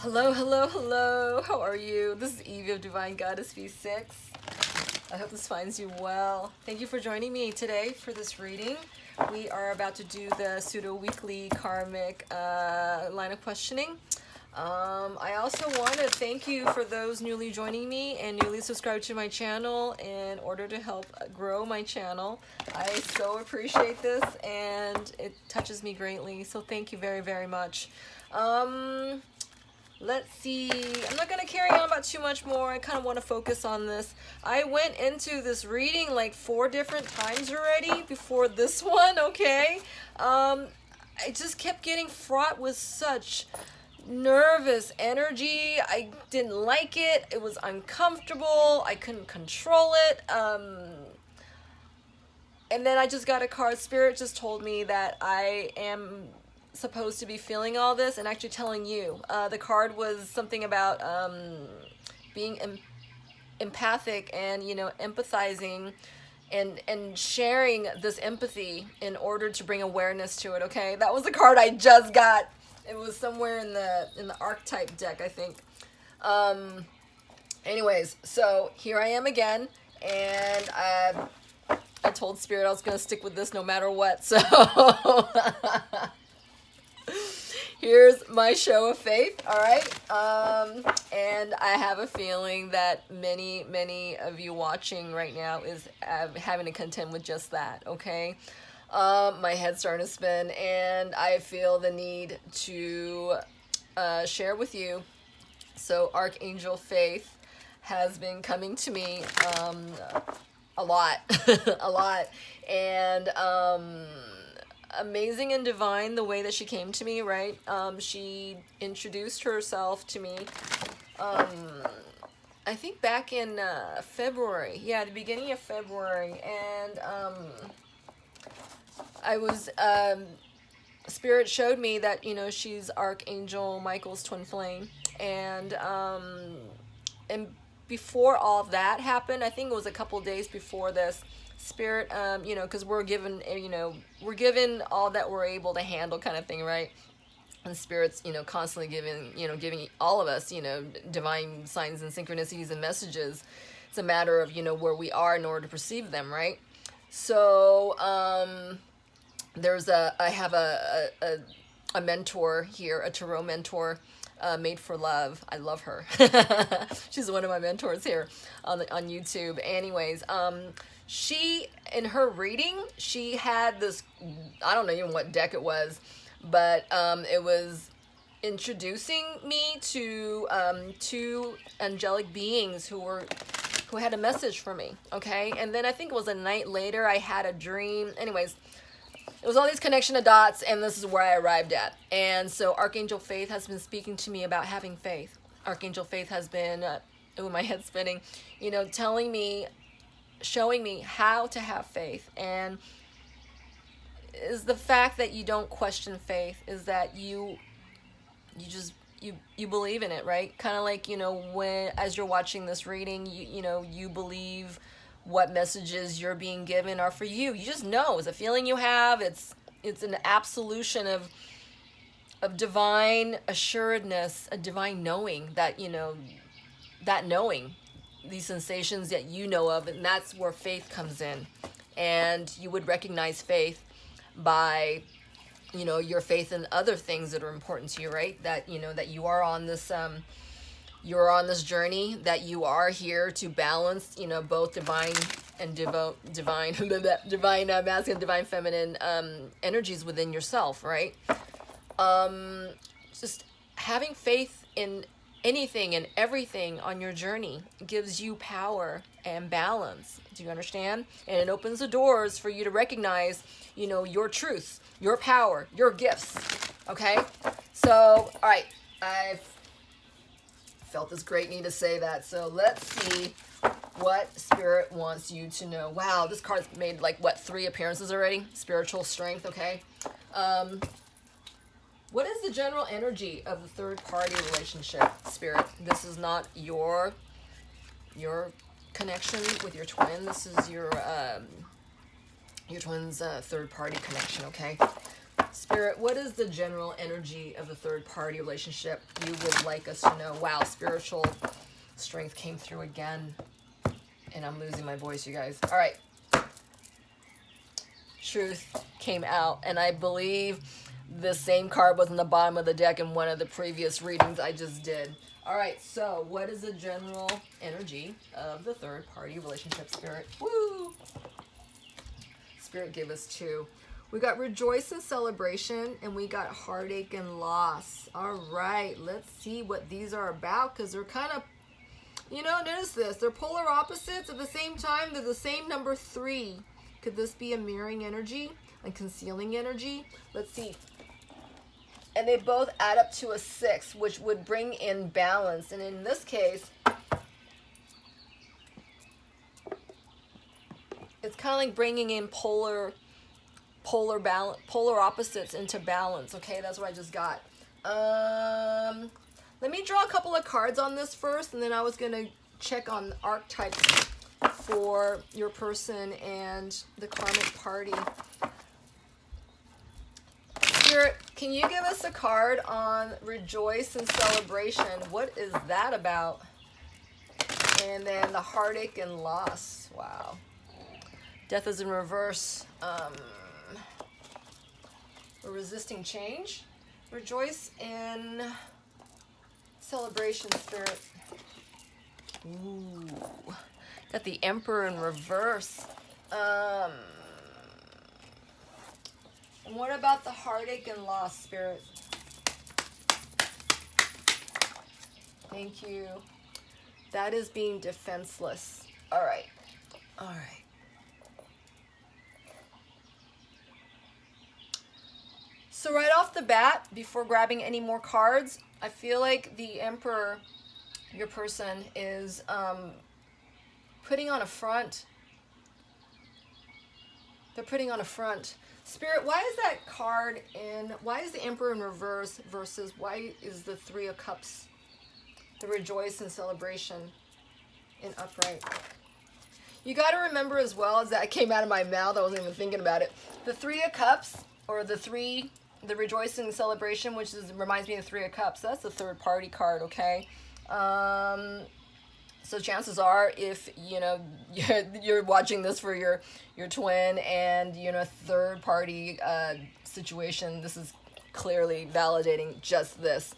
Hello, hello, hello. How are you? This is Evie of Divine Goddess V6. I hope this finds you well. Thank you for joining me today for this reading. We are about to do the pseudo-weekly karmic line of questioning. I also want to thank you for those newly joining me and newly subscribed to my channel in order to help grow my channel. I so appreciate this and it touches me greatly. So thank you very, very much. Let's see. I'm not going to carry on about too much more. I kind of want to focus on this. I went into this reading like 4 different times already before this one, okay? I just kept getting fraught with such nervous energy. I didn't like it. It was uncomfortable. I couldn't control it. And then I just got a card. Spirit just told me that I am supposed to be feeling all this and actually telling you. The card was something about being empathic and, you know, empathizing and sharing this empathy in order to bring awareness to it, okay? That was the card I just got. It was somewhere in the archetype deck, I think. Anyways, so here I am again, and I told Spirit I was going to stick with this no matter what, so here's my show of faith, all right? And I have a feeling that many of you watching right now is having to contend with just that, okay? My head's starting to spin, and I feel the need to share with you. So Archangel Faith has been coming to me a lot, a lot, and amazing and divine the way that she came to me, right? She introduced herself to me, I think back in February. Yeah, the beginning of February. And I was, Spirit showed me that, you know, she's Archangel Michael's twin flame. And before all that happened, I think it was a couple days before this, Spirit, you know, because we're given, you know, we're given all that we're able to handle kind of thing, right? And Spirit's, you know, constantly giving all of us, you know, divine signs and synchronicities and messages. It's a matter of, you know, where we are in order to perceive them, right? So, I have a mentor here, a tarot mentor, Made for Love. I love her. She's one of my mentors here on YouTube. Anyways, she, in her reading, she had this, I don't know even what deck it was, but it was introducing me to 2 angelic beings who had a message for me, okay? And then I think it was a night later, I had a dream. Anyways, it was all these connection of dots, and this is where I arrived at. And so Archangel Faith has been speaking to me about having faith. Archangel Faith has been, with my head spinning, you know, telling me, showing me how to have faith. And is the fact that you don't question faith, is that you believe in it, right? Kind of like, you know, when, as you're watching this reading, you know, you believe what messages you're being given are for you. You just know. It's a feeling you have. It's an absolution of divine assuredness, a divine knowing that, you know, that knowing, these sensations that you know of, and that's where faith comes in. And you would recognize faith by, you know, your faith in other things that are important to you, right? That, you know, that you are on this you're on this journey, that you are here to balance, you know, both divine and divine masculine, divine feminine energies within yourself, right? Just having faith in anything and everything on your journey gives you power and balance. Do you understand? And it opens the doors for you to recognize, you know, your truths, your power, your gifts. Okay? So, all right, I've felt this great need to say that. So let's see what Spirit wants you to know. Wow, this card's made like, what, 3 appearances already? Spiritual strength, okay? What is the general energy of the third party relationship, Spirit? This is not your connection with your twin. This is your twin's third party connection, okay? Spirit, what is the general energy of the third party relationship you would like us to know? Wow, spiritual strength came through again. And I'm losing my voice, you guys. All right. Truth came out. And I believe the same card was in the bottom of the deck in one of the previous readings I just did. All right, so what is the general energy of the third party relationship, Spirit? Woo! Spirit gave us two. We got rejoice and celebration, and we got heartache and loss. All right, let's see what these are about, because they're kind of, you know, notice this. They're polar opposites. At the same time, they're the same number 3. Could this be a mirroring energy and concealing energy? Let's see. And they both add up to a 6, which would bring in balance. And in this case, it's kind of like bringing in polar opposites into balance. Okay, that's what I just got. Let me draw a couple of cards on this first, and then I was going to check on archetypes for your person and the karmic party. Spirit, can you give us a card on rejoice and celebration? What is that about? And then the heartache and loss. Wow. Death is in reverse. We're resisting change. Rejoice in celebration, Spirit. Ooh. Got the Emperor in reverse. What about the heartache and loss, Spirit? Thank you. That is being defenseless. All right. All right. So right off the bat, before grabbing any more cards, I feel like the Emperor, your person, is putting on a front. They're putting on a front. Spirit, why is that card why is the Emperor in reverse versus why is the 3 of Cups, the rejoice and celebration, in upright? You got to remember as well, as that came out of my mouth, I wasn't even thinking about it. The 3 of Cups, or the rejoicing and celebration, which reminds me of the 3 of Cups. That's the third party card, okay? So chances are, if you know you're watching this for your twin and you're in a third party situation, this is clearly validating just this.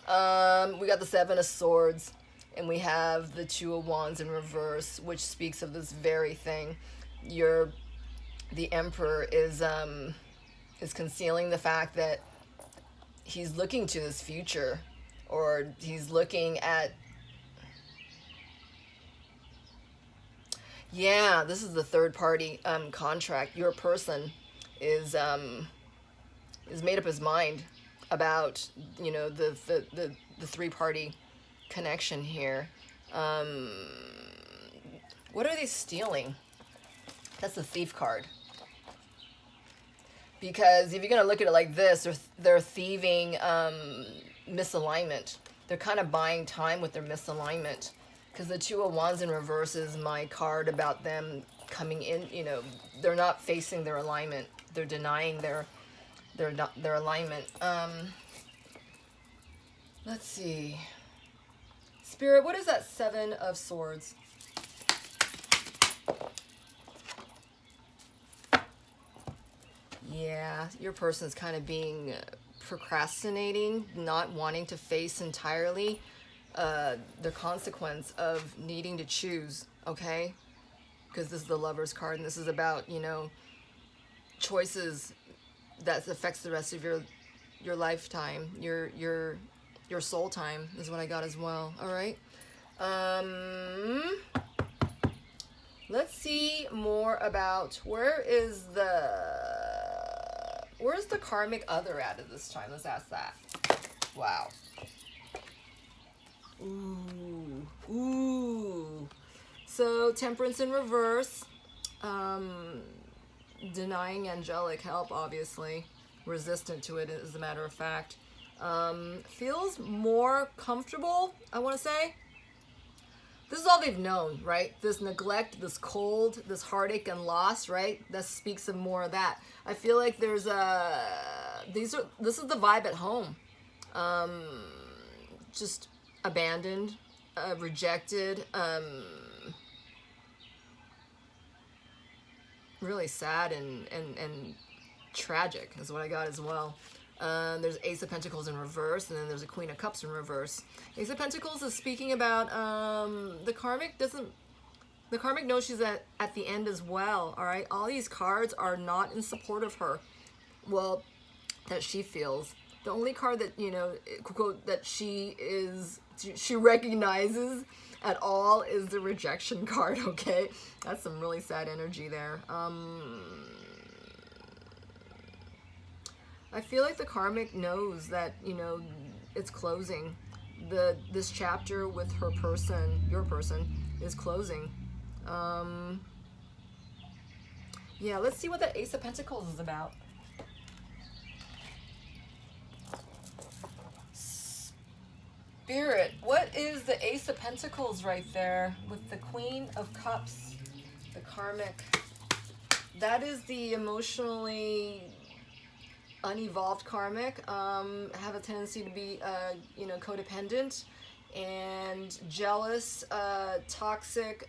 We got the 7 of Swords, and we have the 2 of Wands in reverse, which speaks of this very thing. The Emperor is concealing the fact that he's looking to his future, or he's looking at, yeah, this is the third party contract. Your person is made up his mind about, you know, the 3 party connection here. What are they stealing? That's the Thief card. Because if you're going to look at it like this, they're thieving misalignment. They're kind of buying time with their misalignment. Because the 2 of Wands in reverse is my card about them coming in, you know, they're not facing their alignment. They're denying their alignment. Let's see. Spirit, what is that 7 of Swords? Yeah, your person's kind of being procrastinating, not wanting to face entirely the consequence of needing to choose, okay? Because this is the Lover's card, and this is about, you know, choices that affects the rest of your lifetime, your soul time is what I got as well. All right. Let's see more about where's the karmic other at this time? Let's ask that. Wow. Ooh. So Temperance in reverse. Denying angelic help, obviously. Resistant to it, as a matter of fact. Feels more comfortable, I want to say, this is all they've known, right? This neglect, this cold, this heartache and loss, right? That speaks of more of that. I feel like there's this is the vibe at home. Just abandoned, rejected, really sad and tragic is what I got as well. There's Ace of Pentacles in reverse, and then there's a Queen of Cups in reverse. Ace of Pentacles is speaking about the karmic knows she's at the end as well, all right? All these cards are not in support of her. Well, that she feels. The only card that, you know, quote, that she recognizes at all is the rejection card, okay? That's some really sad energy there. I feel like the karmic knows that, you know, it's closing. This chapter with her person, your person, is closing. Yeah, let's see what that Ace of Pentacles is about. Spirit, what is the Ace of Pentacles right there with the Queen of Cups, the karmic? That is the emotionally unevolved karmic. Have a tendency to be, you know, codependent and jealous, toxic,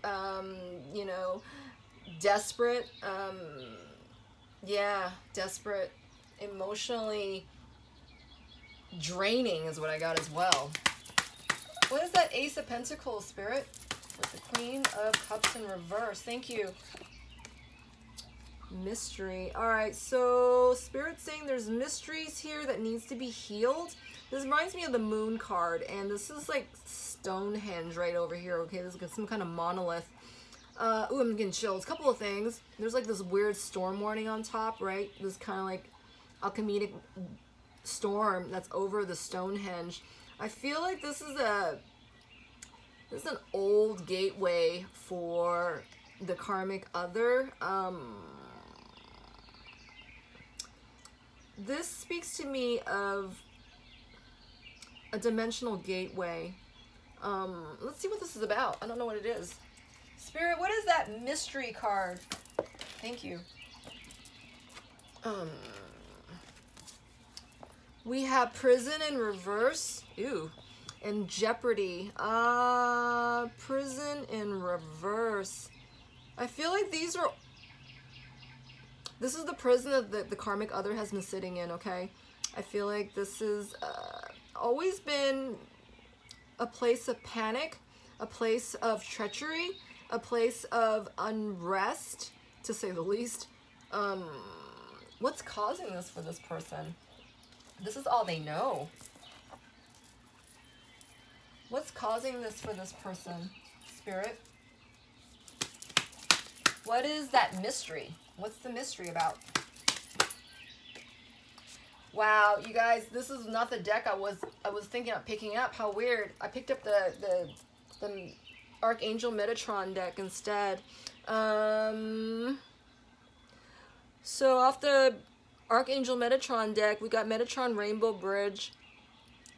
you know, desperate. Yeah, desperate, emotionally draining is what I got as well. What is that Ace of Pentacles, Spirit? With the Queen of Cups in reverse. Thank you. Mystery. All right, so Spirit's saying there's mysteries here that needs to be healed. This reminds me of the Moon card, and this is like Stonehenge right over here, okay? This is some kind of monolith. Ooh, I'm getting chills. Couple of things. There's like this weird storm warning on top, right? This kind of like alchemic storm that's over the Stonehenge. I feel like this is an old gateway for the karmic other. This speaks to me of a dimensional gateway. Let's see what this is about. I don't know what it is. Spirit, what is that mystery card? Thank you. We have Prison in reverse. Ooh. And Jeopardy. Prison in reverse. I feel like this is the prison that the karmic other has been sitting in, okay? I feel like this is always been a place of panic, a place of treachery, a place of unrest, to say the least. What's causing this for this person? This is all they know. What's causing this for this person, Spirit? What is that mystery? What's the mystery about? Wow, you guys, this is not the deck I was thinking of picking up. How weird. I picked up the Archangel Metatron deck instead. So off the Archangel Metatron deck, we got Metatron Rainbow Bridge,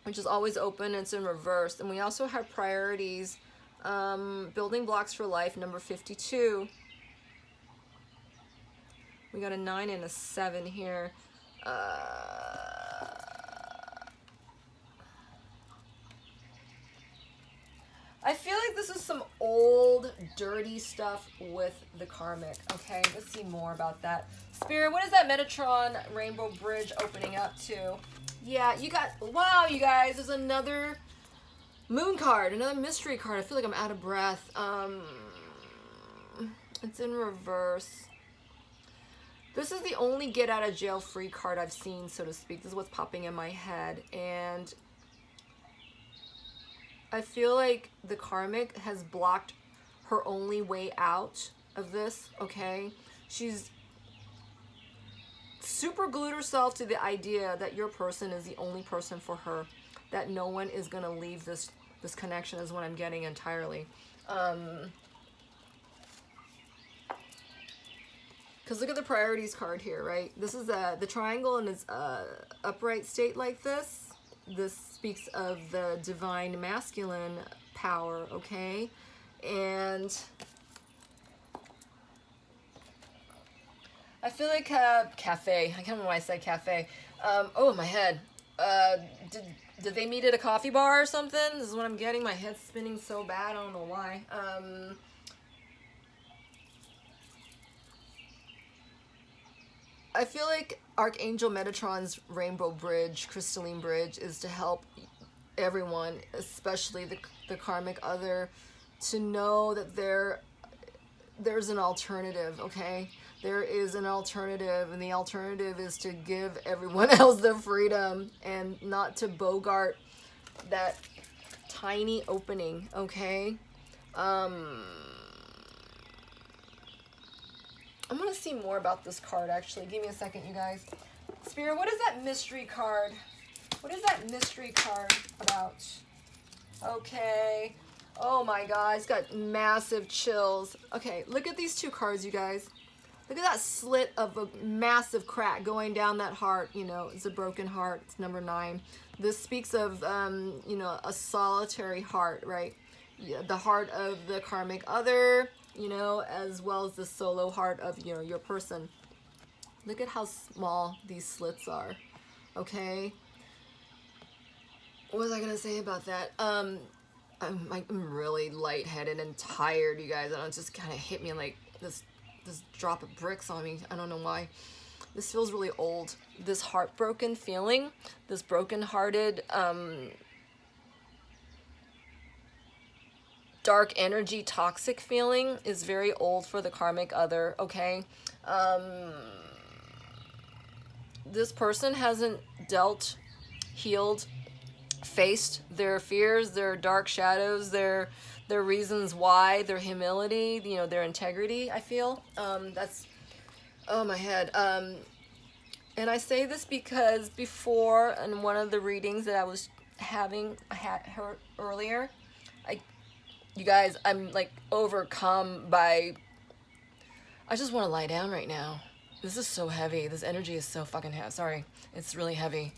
which is always open, and it's in reverse. And we also have Priorities, Building Blocks for Life, number 52. We got a 9 and a 7 here. I feel like this is some old, dirty stuff with the karmic. Okay, let's see more about that. Spirit, what is that Metatron Rainbow Bridge opening up to? Yeah, you got, wow, you guys, there's another Moon card, another mystery card. I feel like I'm out of breath. It's in reverse. This is the only get out of jail free card I've seen, so to speak. This is what's popping in my head. And I feel like the karmic has blocked her only way out of this, okay? She's super glued herself to the idea that your person is the only person for her, that no one is going to leave this connection is what I'm getting entirely. Because look at the Priorities card here, right? This is the triangle in its upright state like this. This speaks of the divine masculine power, okay? And I feel like cafe. I can't remember why I said cafe. Oh, my head. Did they meet at a coffee bar or something? This is what I'm getting. My head's spinning so bad. I don't know why. I feel like Archangel Metatron's Rainbow Bridge, Crystalline Bridge, is to help everyone, especially the karmic other, to know that there's an alternative, okay? There is an alternative, and the alternative is to give everyone else their freedom and not to bogart that tiny opening, okay? I'm going to see more about this card, actually. Give me a second, you guys. Spirit, what is that mystery card? What is that mystery card about? Okay. Oh my God, it's got massive chills. Okay, look at these two cards, you guys. Look at that slit of a massive crack going down that heart. You know, it's a broken heart. It's number 9. This speaks of, you know, a solitary heart, right? Yeah, the heart of the karmic other, you know, as well as the solo heart of, you know, your person. Look at how small these slits are, okay? What was I going to say about that? I'm really lightheaded and tired, you guys. And it just kind of hit me like this drop of bricks on me. I don't know why. This feels really old. This heartbroken feeling, this broken-hearted, dark energy, toxic feeling is very old for the karmic other, okay? This person hasn't dealt, healed, faced their fears, their dark shadows, their reasons why, their humility, you know, their integrity, I feel. That's, oh, my head. And I say this because before, in one of the readings that I was having, I had heard earlier, you guys, I'm like overcome by, I just want to lie down right now. This is so heavy. This energy is so fucking heavy. Sorry. It's really heavy.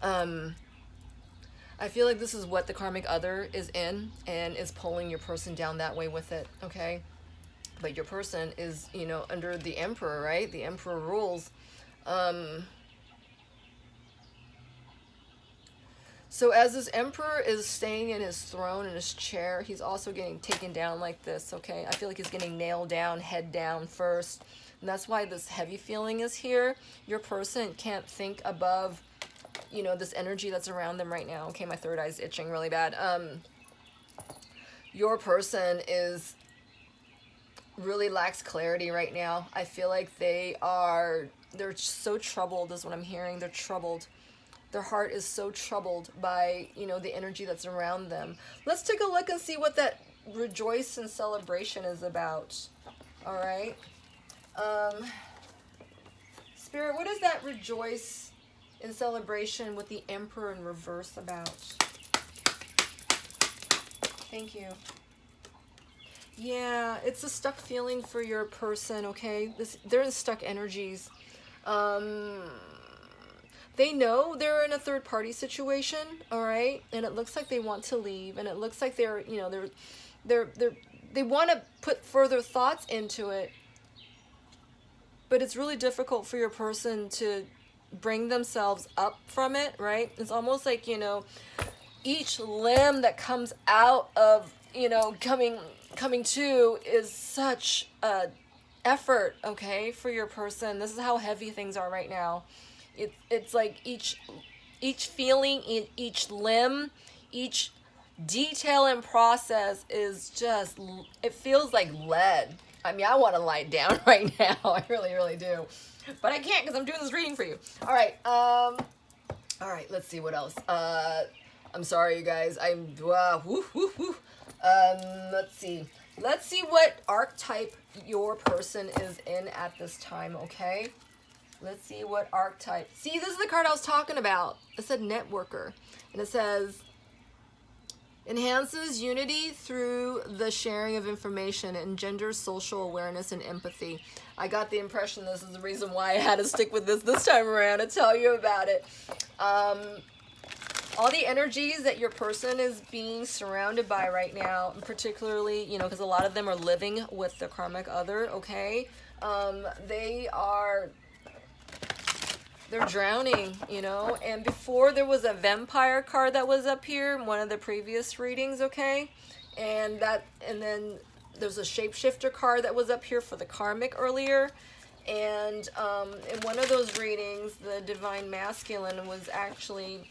I feel like this is what the karmic other is in and is pulling your person down that way with it, okay? But your person is, you know, under the emperor, right? The emperor rules. So as this emperor is staying in his throne, in his chair, he's also getting taken down like this, okay? I feel like he's getting nailed down, head down first. And that's why this heavy feeling is here. Your person can't think above, you know, this energy that's around them right now. Okay, my third eye's itching really bad. Your person really lacks clarity right now. I feel like they're so troubled is what I'm hearing. They're troubled. Their heart is so troubled by, you know, the energy that's around them. Let's take a look and see what that rejoice and celebration is about. All right. Spirit, what is that rejoice in celebration with the Emperor in reverse about? Thank you. Yeah, it's a stuck feeling for your person, okay? They're in stuck energies. They know they're in a third party situation, all right? And it looks like they want to leave, and it looks like they're, you know, they want to put further thoughts into it. But it's really difficult for your person to bring themselves up from it, right? It's almost like, you know, each limb that comes out of, you know, coming to is such a effort, okay, for your person. This is how heavy things are right now. It's like each feeling, each limb, each detail and process is just, it feels like lead. I mean, I want to lie down right now. I really, really do. But I can't because I'm doing this reading for you. All right. All right, let's see what else. I'm sorry, you guys. Let's see. Let's see what archetype your person is in at this time, okay? Let's see what archetype. See, this is the card I was talking about. It said networker. And it says, enhances unity through the sharing of information, engenders social awareness and empathy. I got the impression this is the reason why I had to stick with this time around to tell you about it. all the energies that your person is being surrounded by right now, particularly, you know, because a lot of them are living with the karmic other, okay? They're drowning, you know, and before there was a vampire card that was up here in one of the previous readings, okay? And then there's a shapeshifter card that was up here for the karmic earlier. And in one of those readings, the divine masculine was actually,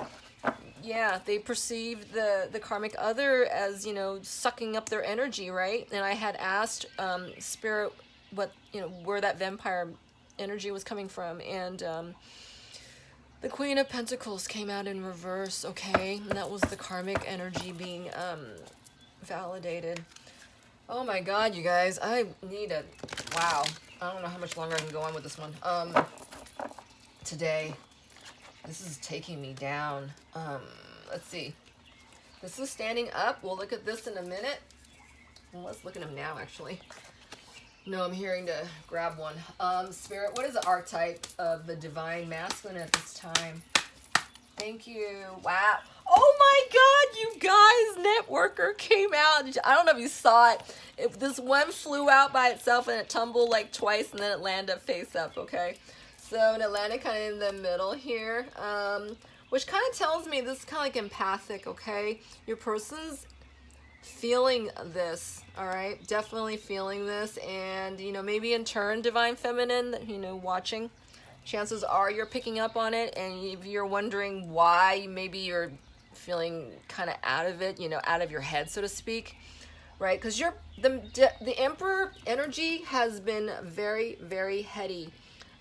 yeah, they perceived the karmic other as, you know, sucking up their energy, right? And I had asked Spirit what, you know, where that vampire energy was coming from. And the Queen of Pentacles came out in reverse, okay? And that was the karmic energy being validated. Oh my God, you guys, I need a, wow. I don't know how much longer I can go on with this one. Today, this is taking me down. Let's see. This is standing up. We'll look at this in a minute. Well, let's look at them now, actually. No, I'm hearing to grab one. Spirit, what is the archetype of the divine masculine at this time? Thank you. Wow. Oh my God, you guys, Networker came out. I don't know if you saw it. This one flew out by itself and it tumbled like twice and then it landed face up, okay? So it landed kind of in the middle here, which kind of tells me this is kind of like empathic, okay? Your person's feeling this, all right? Definitely feeling this. And, you know, maybe in turn, divine feminine, you know, watching. Chances are you're picking up on it, and if you're wondering why maybe you're feeling kind of out of it, you know, out of your head, so to speak, right? Because the Emperor energy has been very, very heady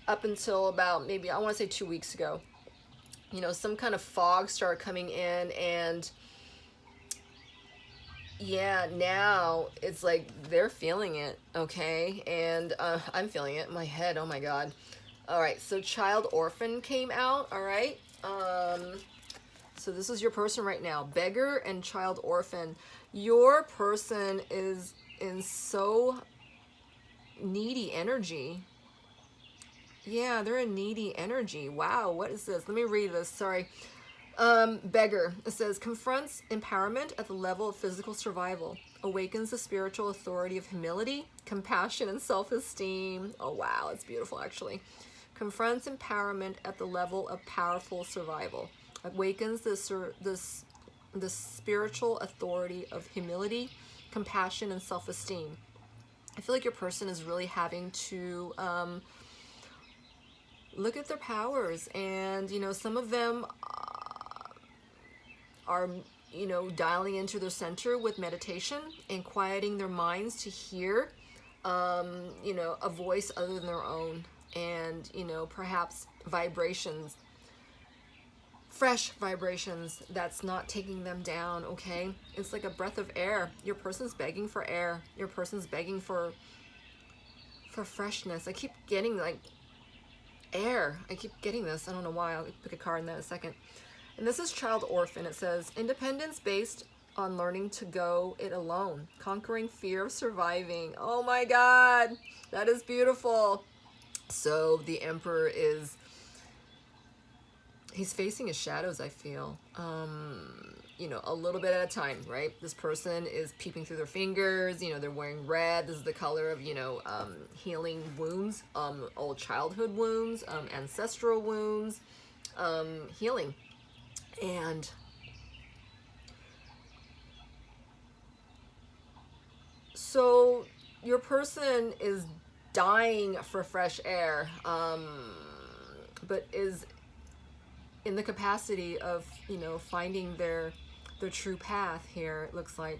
up until about maybe, I want to say 2 weeks ago. You know, some kind of fog started coming in, and yeah, now it's like they're feeling it, okay? And I'm feeling it in my head, oh my God. All right, so Child Orphan came out, all right? So this is your person right now, Beggar and Child Orphan. Your person is in so needy energy. Yeah, they're in needy energy. Wow, what is this? Let me read this, sorry. Beggar, it says, confronts empowerment at the level of physical survival, awakens the spiritual authority of humility, compassion, and self-esteem. Oh, wow, it's beautiful, actually. Confronts empowerment at the level of powerful survival, awakens the spiritual authority of humility, compassion, and self-esteem. I feel like your person is really having to look at their powers, and, you know, some of them are, you know, dialing into their center with meditation and quieting their minds to hear, you know, a voice other than their own. And, you know, perhaps vibrations, fresh vibrations that's not taking them down, okay? It's like a breath of air. Your person's begging for air. Your person's begging for freshness. I keep getting, like, air. I keep getting this. I don't know why. I'll pick a card in that in a second. And this is Child Orphan. It says, independence based on learning to go it alone. Conquering fear of surviving. Oh, my God. That is beautiful. So the Emperor is, he's facing his shadows, I feel, you know, a little bit at a time, right? This person is peeping through their fingers, you know, they're wearing red. This is the color of, you know, healing wounds, old childhood wounds, ancestral wounds, healing. And so your person is dying for fresh air, but is in the capacity of, you know, finding their true path here, it looks like,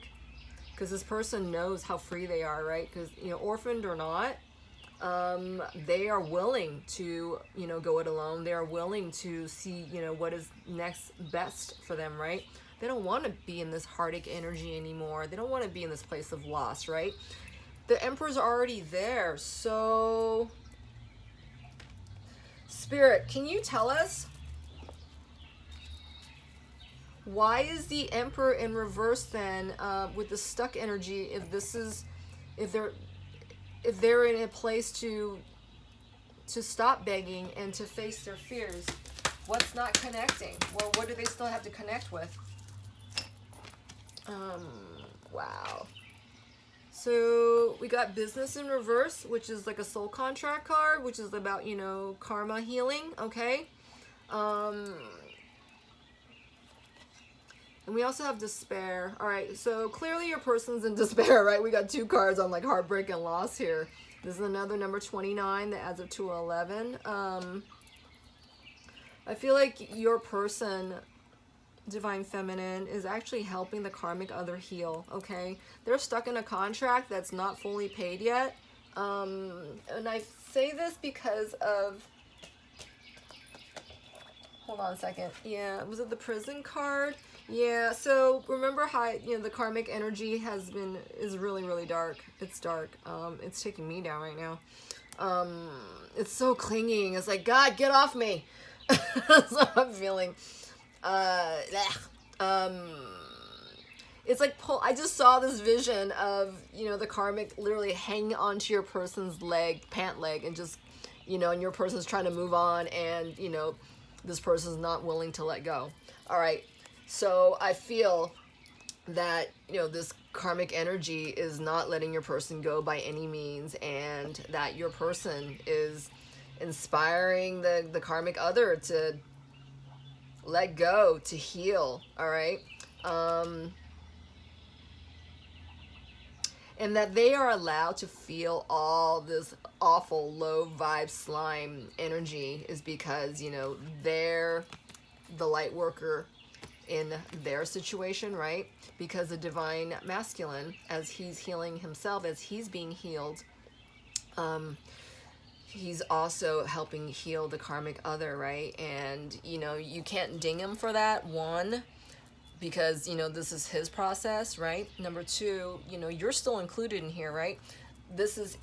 because this person knows how free they are, right? Because, you know, orphaned or not, they are willing to, you know, go it alone. They are willing to see, you know, what is next best for them, right? They don't want to be in this heartache energy anymore. They don't want to be in this place of loss, right? The Emperor's already there. So, Spirit, can you tell us, why is the Emperor in reverse then, with the stuck energy, if they're in a place to stop begging and to face their fears? What's not connecting? Well, what do they still have to connect with? Wow. So we got business in reverse, which is like a soul contract card, which is about, you know, karma healing, okay? And we also have despair. All right, so clearly your person's in despair, right? We got two cards on like heartbreak and loss here. This is another number 29 that adds up to 11. I feel like your person, Divine Feminine, is actually helping the karmic other heal, okay? They're stuck in a contract that's not fully paid yet. And I say this because of... Hold on a second. Yeah, was it the prison card? Yeah, so remember how, you know, the karmic energy is really, really dark. It's dark. It's taking me down right now. It's so clinging. It's like, God, get off me. That's what I'm feeling. It's like I just saw this vision of, you know, the karmic literally hanging onto your person's pant leg, and just, you know, and your person's trying to move on, and, you know, this person's not willing to let go. All right. So I feel that, you know, this karmic energy is not letting your person go by any means, and that your person is inspiring the karmic other to let go, to heal. All right. And that they are allowed to feel all this awful low vibe slime energy is because, you know, they're the light worker in their situation, right? Because the divine masculine, as he's healing himself, as he's being healed, he's also helping heal the karmic other, right? And, you know, you can't ding him for that, one, because, you know, this is his process, right? Number two, you know, you're still included in here, right? This is,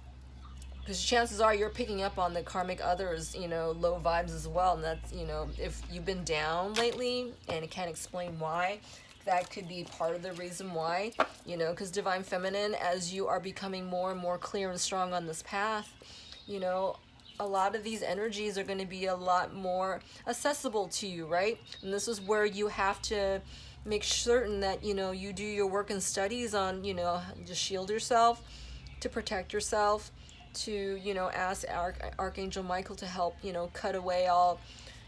because chances are you're picking up on the karmic others, you know, low vibes as well. And that's, you know, if you've been down lately and can't explain why, that could be part of the reason why, you know, because Divine Feminine, as you are becoming more and more clear and strong on this path, you know, a lot of these energies are going to be a lot more accessible to you, right? And this is where you have to make certain that, you know, you do your work and studies on, you know, to shield yourself, to protect yourself, to, you know, ask Archangel Michael to help, you know, cut away all,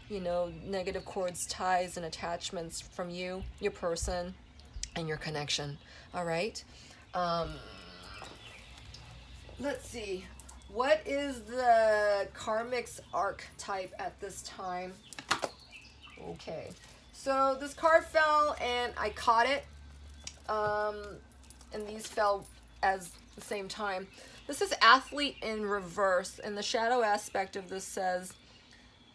you know, negative cords, ties, and attachments from you, your person, and your connection. All right. Let's see. What is the karmic's archetype at this time? Okay. So this card fell and I caught it. And these fell as the same time. This is athlete in reverse, and the shadow aspect of this says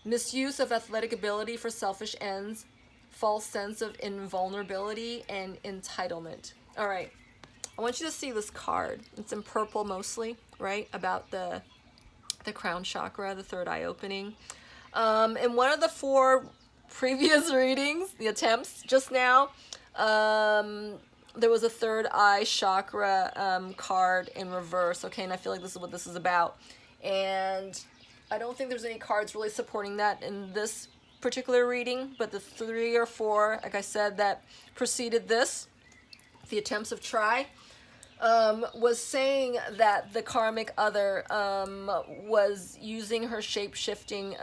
misuse of athletic ability for selfish ends, false sense of invulnerability, and entitlement. All right. I want you to see this card. It's in purple mostly, right? About the crown chakra, the third eye opening. In one of the 4 previous readings, the attempts just now, there was a third eye chakra card in reverse. Okay, and I feel like this is what this is about. And I don't think there's any cards really supporting that in this particular reading, but the 3 or 4, like I said, that preceded this, the attempts of try, was saying that the karmic other was using her shape-shifting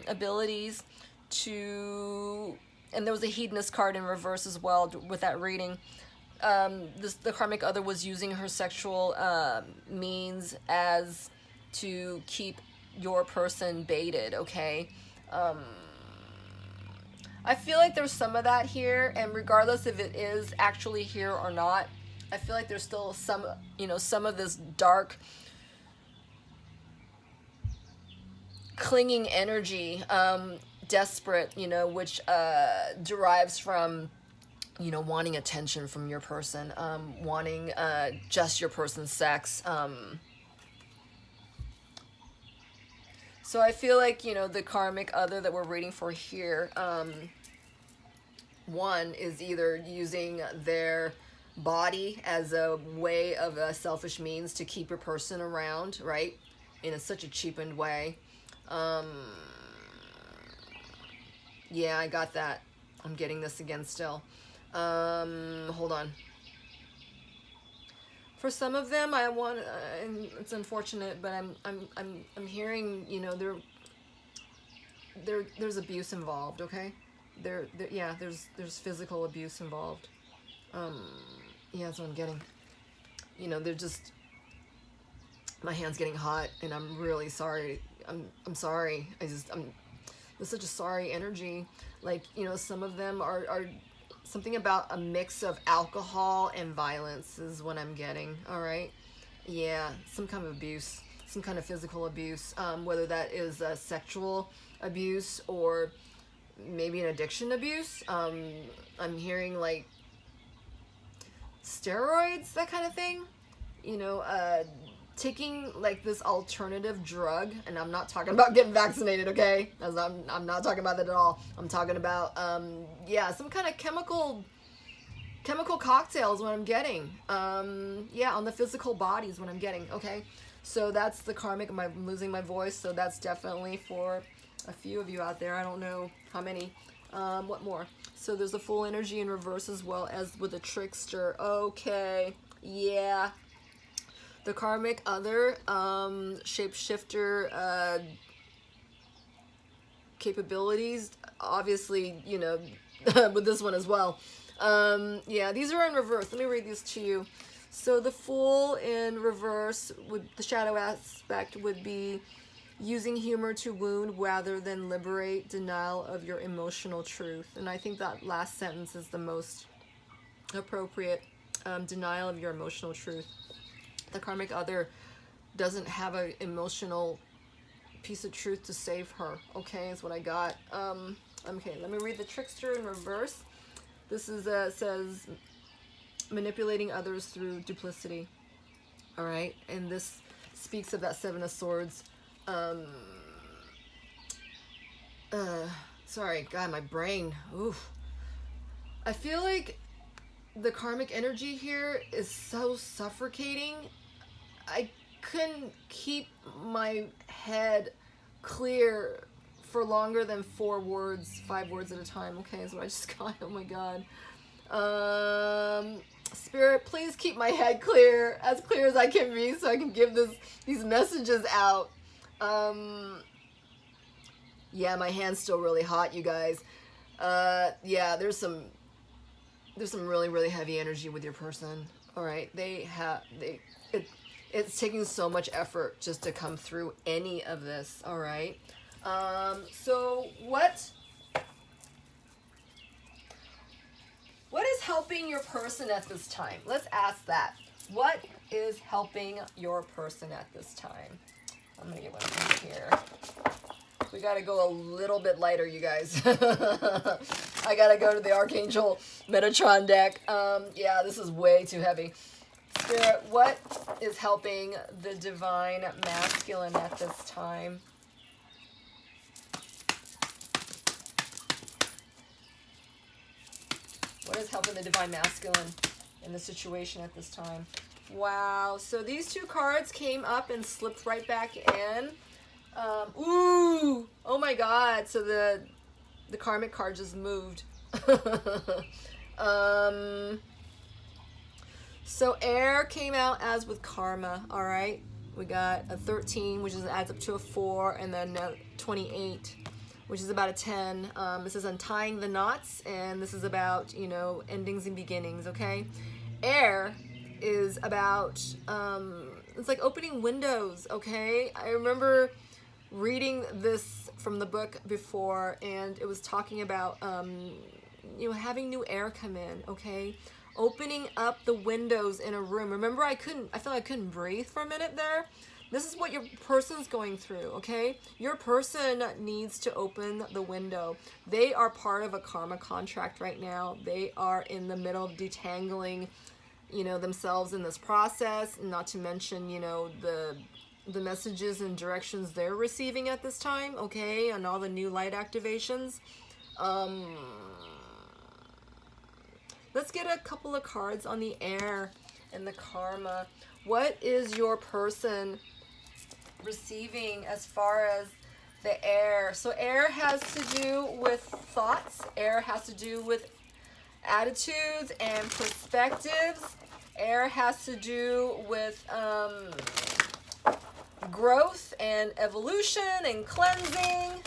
abilities to, and there was a hedonist card in reverse as well with that reading. The karmic other was using her sexual means as to keep your person baited, okay? I feel like there's some of that here, and regardless if it is actually here or not, I feel like there's still some, you know, some of this dark, clinging energy, desperate, you know, which derives from, you know, wanting attention from your person, wanting just your person's sex. So I feel like, you know, the karmic other that we're reading for here, one is either using their body as a way of a selfish means to keep your person around, right? In such a cheapened way. Yeah, I got that. I'm getting this again still. Hold on. For some of them, I want. And it's unfortunate, but I'm hearing. You know, there's abuse involved. Okay, yeah, there's physical abuse involved. Yeah, that's what I'm getting. You know, they're just. My hand's getting hot, and I'm really sorry. I'm sorry. There's such a sorry energy. Like, you know, some of them are something about a mix of alcohol and violence is what I'm getting. All right. Yeah, some kind of abuse, some kind of physical abuse, whether that is sexual abuse or maybe an addiction abuse. I'm hearing like steroids, that kind of thing. You know, taking like this alternative drug, and I'm not talking about getting vaccinated, okay? As I'm not talking about that at all. I'm talking about yeah, some kind of chemical cocktail is what I'm getting. Yeah, on the physical body is what I'm getting. Okay, so that's the karmic. I'm losing my voice, so that's definitely for a few of you out there. I don't know how many. What more? So there's a full energy in reverse as well as with a trickster. Okay, yeah. The karmic other, shapeshifter capabilities, obviously, you know, with this one as well. Yeah, these are in reverse. Let me read these to you. So the Fool in reverse, would the shadow aspect would be using humor to wound rather than liberate, denial of your emotional truth. And I think that last sentence is the most appropriate. Denial of your emotional truth. The karmic other doesn't have an emotional piece of truth to save her. Okay, is what I got. Okay, let me read the trickster in reverse. This is says manipulating others through duplicity. All right, and this speaks of that Seven of Swords. Sorry, God, my brain. Oof. I feel like the karmic energy here is so suffocating. I couldn't keep my head clear for longer than 5 words at a time. Okay, is what I just got. Oh my God. Spirit, please keep my head clear as I can be, so I can give these messages out. Yeah, my hand's still really hot, you guys. Yeah, there's some really, really heavy energy with your person. All right, it's taking so much effort just to come through any of this. All right. So what is helping your person at this time? Let's ask that. What is helping your person at this time? I'm gonna get one from here. We gotta go a little bit lighter, you guys. I gotta go to the Archangel Metatron deck. Yeah, this is way too heavy. Spirit, what is helping the Divine Masculine at this time? What is helping the Divine Masculine in the situation at this time? Wow, so these two cards came up and slipped right back in. Ooh, oh my God, so the karmic card just moved. So air came out as with karma, all right? We got a 13, which adds up to a 4, and then 28, which is about a 10. This is untying the knots, and this is about, you know, endings and beginnings, okay? Air is about, it's like opening windows, okay? I remember reading this from the book before, and it was talking about, you know, having new air come in, okay? Opening up the windows in a room. Remember, I felt like I couldn't breathe for a minute there. This is what your person's going through, okay? Your person needs to open the window. They are part of a karma contract right now. They are in the middle of detangling, you know, themselves in this process, not to mention, you know, the messages and directions they're receiving at this time, okay, and all the new light activations. Let's get a couple of cards on the air and the karma. What is your person receiving as far as The air. So air has to do with thoughts. Air has to do with attitudes and perspectives. Air has to do with growth and evolution and cleansing.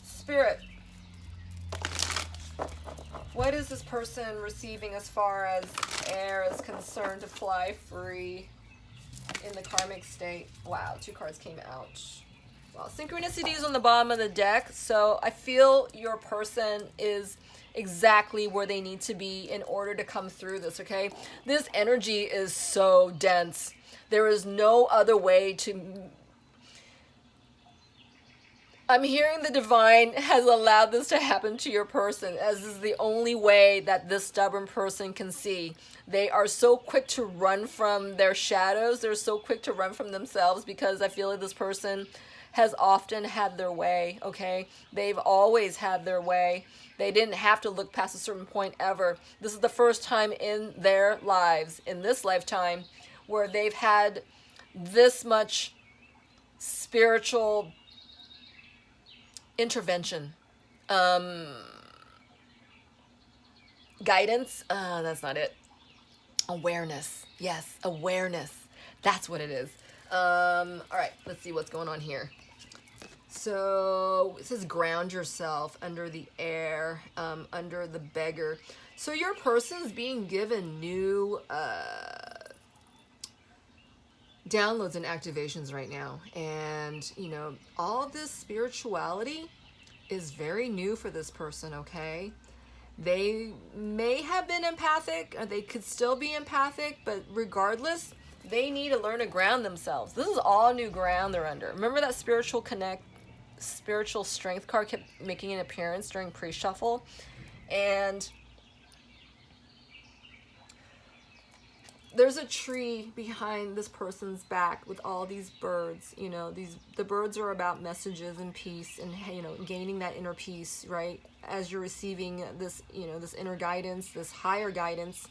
Spirit. What is this person receiving as far as air is concerned to fly free in the karmic state? Wow, 2 cards came out. Well, synchronicity is on the bottom of the deck, so I feel your person is exactly where they need to be in order to come through this, okay? This energy is so dense. There is no other way to... I'm hearing the divine has allowed this to happen to your person, as is the only way that this stubborn person can see. They are so quick to run from their shadows. They're so quick to run from themselves because I feel like this person has often had their way, okay? They've always had their way. They didn't have to look past a certain point ever. This is the first time in their lives, in this lifetime, where they've had this much spiritual intervention, guidance, that's not it. Awareness. Yes, awareness. That's what it is. All right, let's see what's going on here. So it says ground yourself under the air, under the beggar. So your person's being given new downloads and activations right now, and you know, all this spirituality is very new for this person, okay? They may have been empathic, or they could still be empathic, but regardless, they need to learn to ground themselves. This is all new ground they're under. Remember that spiritual strength card kept making an appearance during pre-shuffle, and there's a tree behind this person's back with all these birds. You know, the birds are about messages and peace and, you know, gaining that inner peace, right? As you're receiving this, you know, this inner guidance, this higher guidance.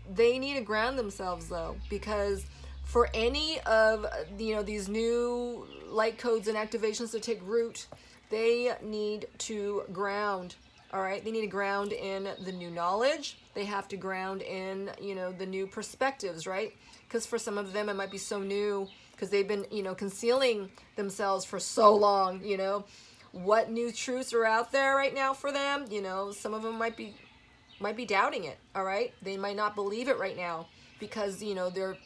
They need to ground themselves though, because for any of, you know, these new light codes and activations to take root, they need to ground. All right, they need to ground in the new knowledge. They have to ground in, you know, the new perspectives, right? Because for some of them, it might be so new because they've been, you know, concealing themselves for so long, you know. What new truths are out there right now for them? You know, some of them might be doubting it, all right? They might not believe it right now because, you know, they're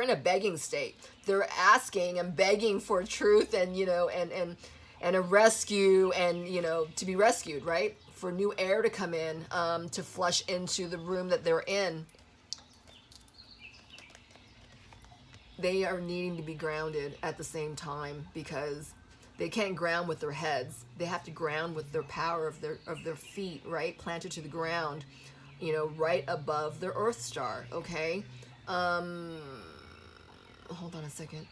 in a begging state. They're asking and begging for truth and, you know, and a rescue and, you know, to be rescued, right? For new air to come in, to flush into the room that they're in. They are needing to be grounded at the same time because they can't ground with their heads. They have to ground with their power of their feet, right? Planted to the ground, you know, right above their Earth star, okay? Hold on a second.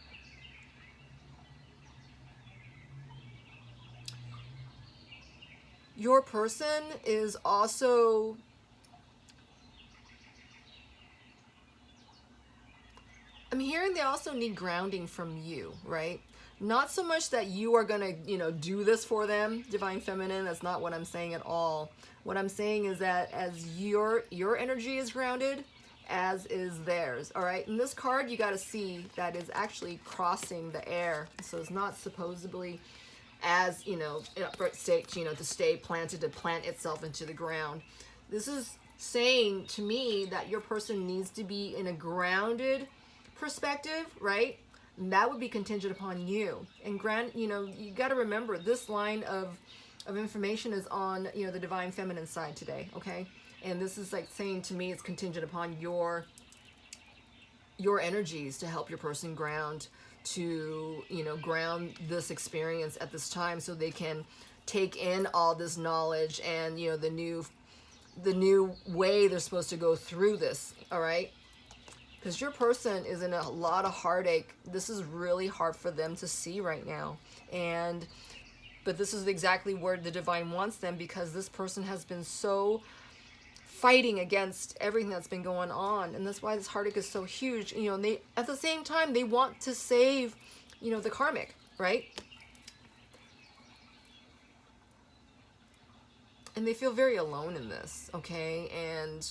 Your person is also I'm hearing they also need grounding from you, right? Not so much that you are going to, you know, do this for them, Divine Feminine. That's not what I'm saying at all. What I'm saying is that as your energy is grounded, as is theirs, all right? In this card, you got to see that is actually crossing the air. So it's not supposedly as, you know, in upright state, you know, to stay planted, to plant itself into the ground. This is saying to me that your person needs to be in a grounded perspective, right? And that would be contingent upon you. And you know, you got to remember this line of information is on, you know, the Divine Feminine side today, okay? And this is like saying to me it's contingent upon your energies to help your person ground, to, you know, ground this experience at this time so they can take in all this knowledge and, you know, the new way they're supposed to go through this, all right? Because your person is in a lot of heartache. This is really hard for them to see right now. But this is exactly where the divine wants them, because this person has been so fighting against everything that's been going on. And that's why this heartache is so huge. You know, and they, at the same time, they want to save, you know, the karmic, right? And they feel very alone in this, okay? And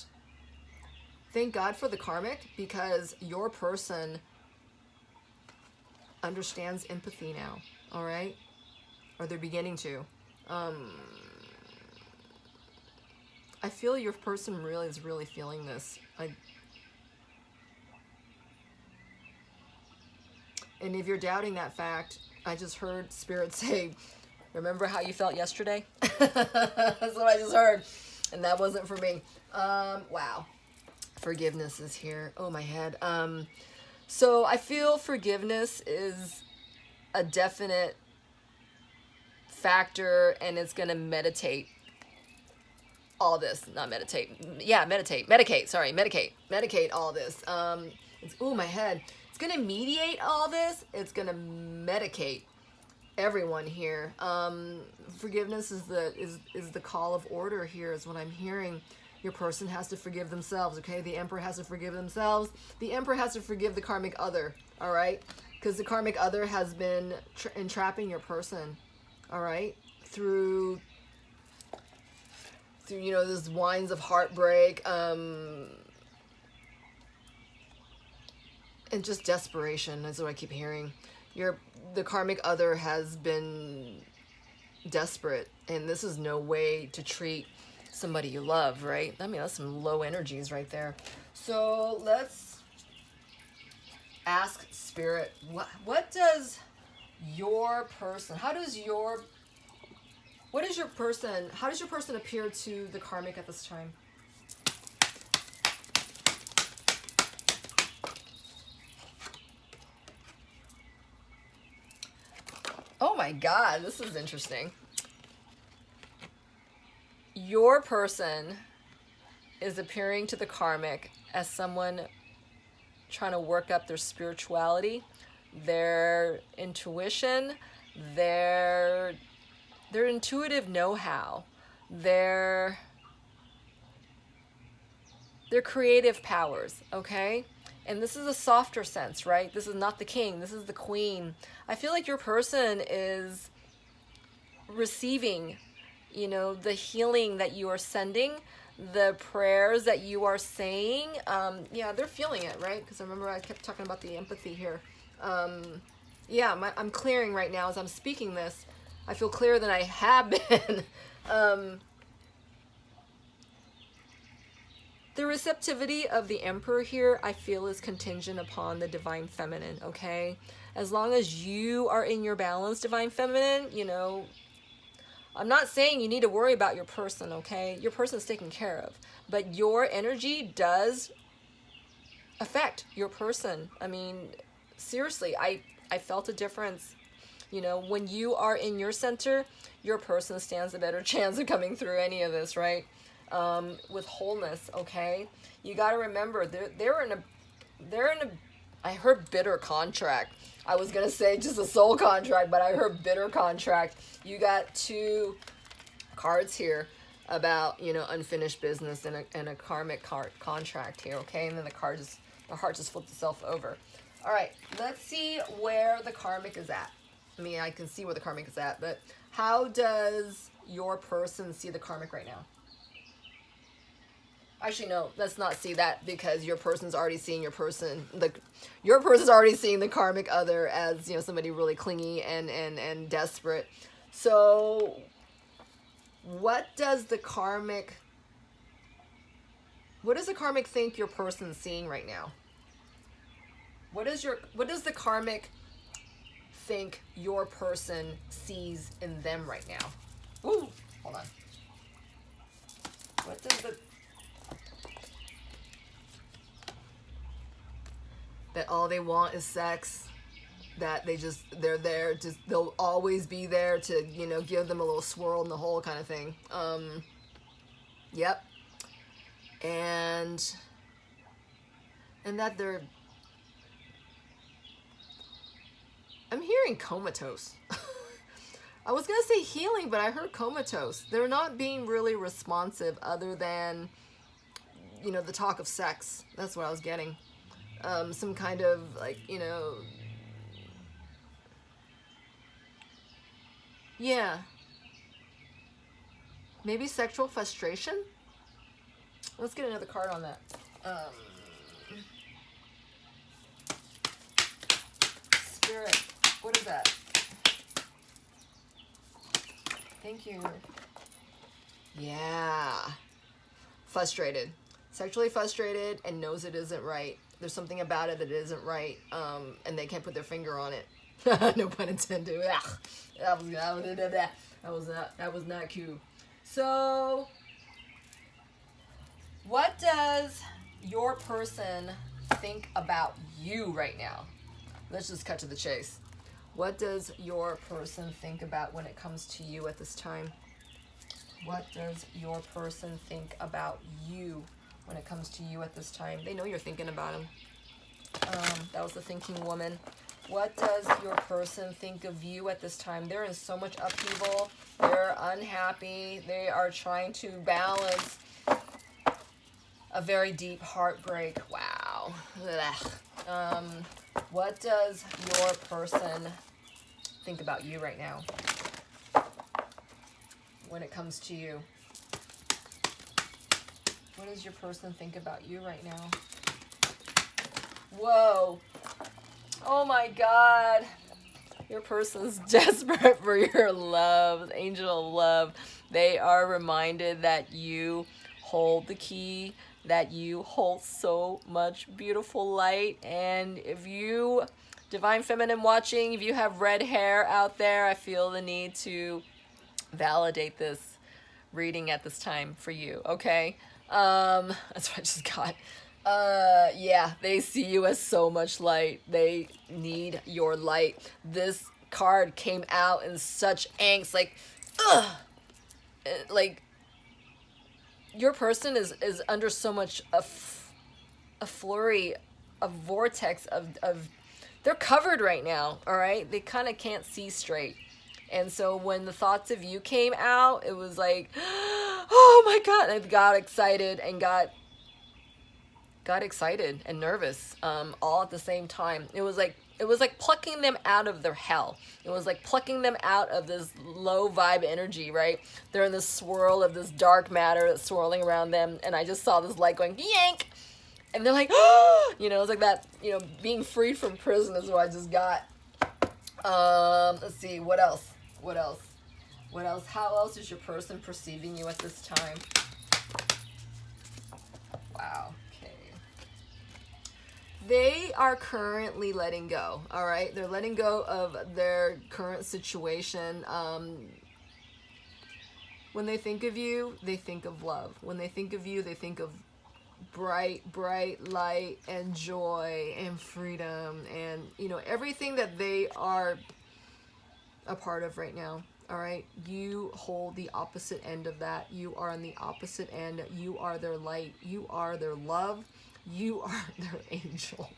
thank God for the karmic, because your person understands empathy now, all right? Or they're beginning to. I feel your person really is really feeling this. And if you're doubting that fact, I just heard Spirit say, remember how you felt yesterday? That's what I just heard. And that wasn't for me. Wow. Forgiveness is here. Oh, my head. So I feel forgiveness is a definite factor, and it's going to meditate all this. Not meditate. Yeah, meditate. Medicate. Sorry, medicate. Medicate all this. Oh, my head. It's going to mediate all this. It's going to medicate everyone here. Forgiveness is the call of order here, is what I'm hearing. Your person has to forgive themselves, okay? The Emperor has to forgive themselves. The Emperor has to forgive the karmic other, all right? Because the karmic other has been entrapping your person, all right? Through these wines of heartbreak, and just desperation. That's what I keep hearing. The karmic other has been desperate, and this is no way to treat somebody you love, right? I mean, that's some low energies right there. So let's ask Spirit, what does your person, how does your person appear to the karmic at this time? Oh my God, this is interesting. Your person is appearing to the karmic as someone trying to work up their spirituality, their intuition, their intuitive know-how, their creative powers, okay? And this is a softer sense, right? This is not the king, this is the queen. I feel like your person is receiving, the healing that you are sending, the prayers that you are saying. Yeah, they're feeling it, right? Because I remember I kept talking about the empathy here. Yeah, I'm clearing right now as I'm speaking this. I feel clearer than I have been. The receptivity of the Emperor here, I feel, is contingent upon the Divine Feminine, okay? As long as you are in your balance, Divine Feminine, I'm not saying you need to worry about your person, okay? Your person's taken care of. But your energy does affect your person. I mean, seriously, I felt a difference. When you are in your center, your person stands a better chance of coming through any of this, right? With wholeness, okay? You got to remember, they're in a, I heard bitter contract. I was going to say just a soul contract, but I heard bitter contract. You got two cards here about, unfinished business and a karmic contract here, okay? And then the heart just flipped itself over. All right, let's see where the karmic is at. I mean, I can see where the karmic is at, but how does your person see the karmic right now? Actually, no, let's not see that, because your person's already seeing your person's already seeing the karmic other as, somebody really clingy and desperate. So what does the karmic think your person's seeing right now? What does the karmic think your person sees in them right now? Woo! Hold on. What does that all they want is sex, that they're there, they'll always be there to, give them a little swirl in the hole kind of thing. Yep. And that I'm hearing comatose. I was going to say healing, but I heard comatose. They're not being really responsive other than, the talk of sex. That's what I was getting. Some kind of, Yeah. Maybe sexual frustration? Let's get another card on that. Spirit, what is that? Thank you. Yeah. Frustrated. Sexually frustrated and knows it isn't right. There's something about it that isn't right, and they can't put their finger on it. No pun intended. Ugh. That was not cute. So, what does your person think about you right now? Let's just cut to the chase. What does your person think about when it comes to you at this time? What does your person think about you when it comes to you at this time? They know you're thinking about them. That was the thinking woman. What does your person think of you at this time? They're in so much upheaval. They're unhappy. They are trying to balance a very deep heartbreak. Wow. What does your person think about you right now when it comes to you? What does your person think about you right now? Whoa. Oh my God. Your person's desperate for your love, angel of love. They are reminded that you hold the key, that you hold so much beautiful light. And if you, Divine Feminine watching, if you have red hair out there, I feel the need to validate this reading at this time for you, okay? That's what I just got. Yeah, they see you as so much light. They need your light. This card came out in such angst, like, ugh, like your person is under so much a flurry, a vortex of they're covered right now. All right, they kind of can't see straight. And so when the thoughts of you came out, it was like, oh my God, I got excited and got excited and nervous, all at the same time. It was like plucking them out of their hell. It was like plucking them out of this low vibe energy, right? They're in this swirl of this dark matter that's swirling around them, and I just saw this light going yank, and they're like, oh, you know, it's like that, you know, being freed from prison is what I just got. Let's see, what else? How else is your person perceiving you at this time? Wow. They are currently letting go, all right? They're letting go of their current situation. When they think of you, they think of love. When they think of you, they think of bright light and joy and freedom and, you know, everything that they are a part of right now, all right? You hold the opposite end of that. You are on the opposite end. You are their light. You are their love. You are their angel.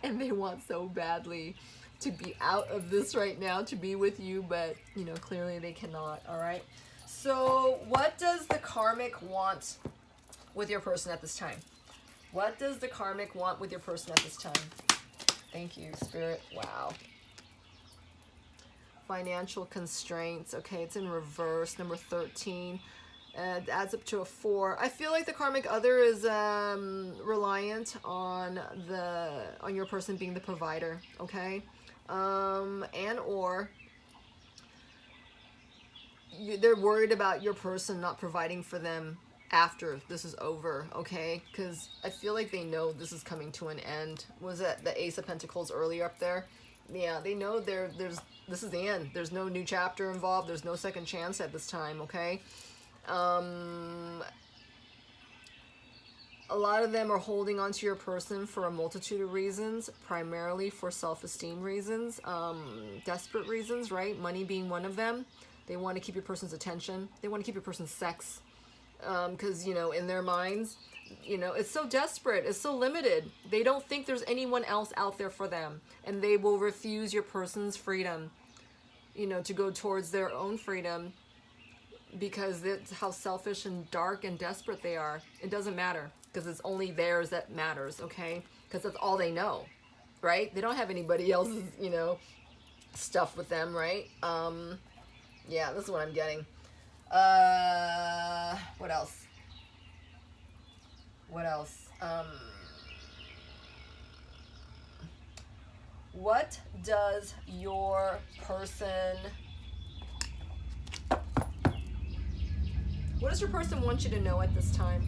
And they want so badly to be out of this right now, to be with you, but, you know, clearly they cannot, all right? So what does the karmic want with your person at this time? What does the karmic want with your person at this time? Thank you, Spirit. Wow. Financial constraints. Okay, it's in reverse, number 13. It adds up to a 4. I feel like the karmic other is reliant on your person being the provider, okay? And or they're worried about your person not providing for them after this is over, okay? Because I feel like they know this is coming to an end. Was it the Ace of Pentacles earlier up there? Yeah, they know this is the end. There's no new chapter involved. There's no second chance at this time, okay? A lot of them are holding on to your person for a multitude of reasons, primarily for self-esteem reasons, desperate reasons, right? Money being one of them. They want to keep your person's attention. They want to keep your person's sex. Because, you know, in their minds, you know, it's so desperate. It's so limited. They don't think there's anyone else out there for them. And they will refuse your person's freedom, you know, to go towards their own freedom. Because it's how selfish and dark and desperate they are. It doesn't matter, because it's only theirs that matters, okay? Because that's all they know, right? They don't have anybody else's, you know, stuff with them, right? Yeah, this is what I'm getting. What else? What else? What does your person... What does your person want you to know at this time?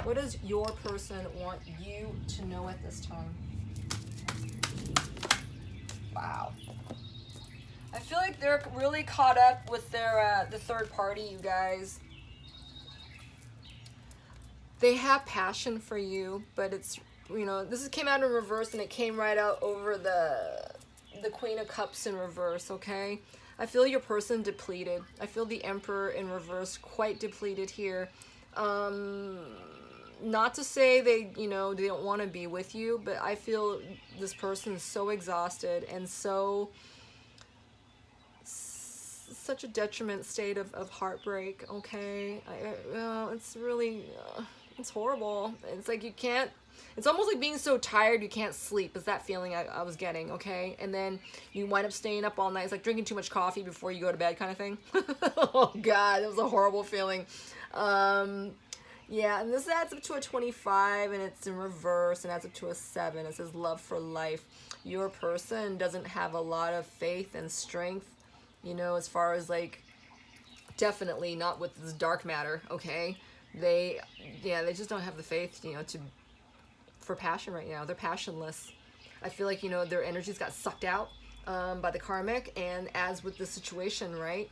What does your person want you to know at this time? Wow. I feel like they're really caught up with their the third party, you guys. They have passion for you, but it's, you know, this came out in reverse and it came right out over the Queen of Cups in reverse, okay? I feel your person depleted. I feel the Emperor in reverse quite depleted here. Not to say they, you know, they don't want to be with you, but I feel this person is so exhausted and such a detriment state of heartbreak, okay? It's really, it's horrible. It's like you can't, it's almost like being so tired you can't sleep. Is that feeling I was getting, okay? And then you wind up staying up all night. It's like drinking too much coffee before you go to bed kind of thing. Oh, God, it was a horrible feeling. Yeah, and this adds up to a 25, and it's in reverse, and adds up to a 7. It says love for life. Your person doesn't have a lot of faith and strength, you know, as far as like, definitely not with this dark matter, okay? They just don't have the faith, you know, for passion right now. They're passionless. I feel like, you know, their energies got sucked out by the karmic, and as with the situation, right?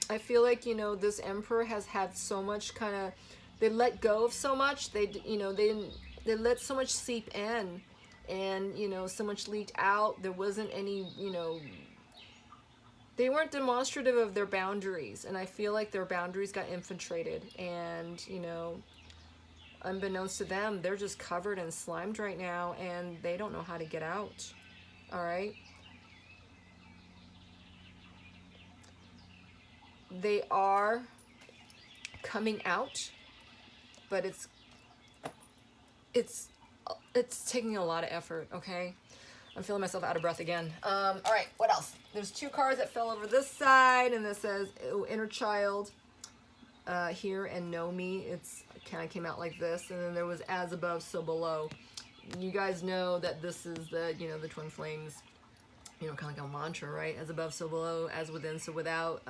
I feel like, you know, this Emperor has had so much kind of, they let go of so much. They, you know, they let so much seep in, and, you know, so much leaked out. There wasn't any, you know, they weren't demonstrative of their boundaries, and I feel like their boundaries got infiltrated, and, you know, unbeknownst to them, they're just covered and slimed right now, and they don't know how to get out. All right? They are coming out, but it's taking a lot of effort, okay? I'm feeling myself out of breath again. All right, what else? There's 2 cards that fell over this side, and this says, oh, inner child, hear and know me. It's kind of came out like this, and then there was as above, so below. You guys know that this is the, you know, the twin flames, you know, kind of like a mantra, right? As above, so below, as within, so without,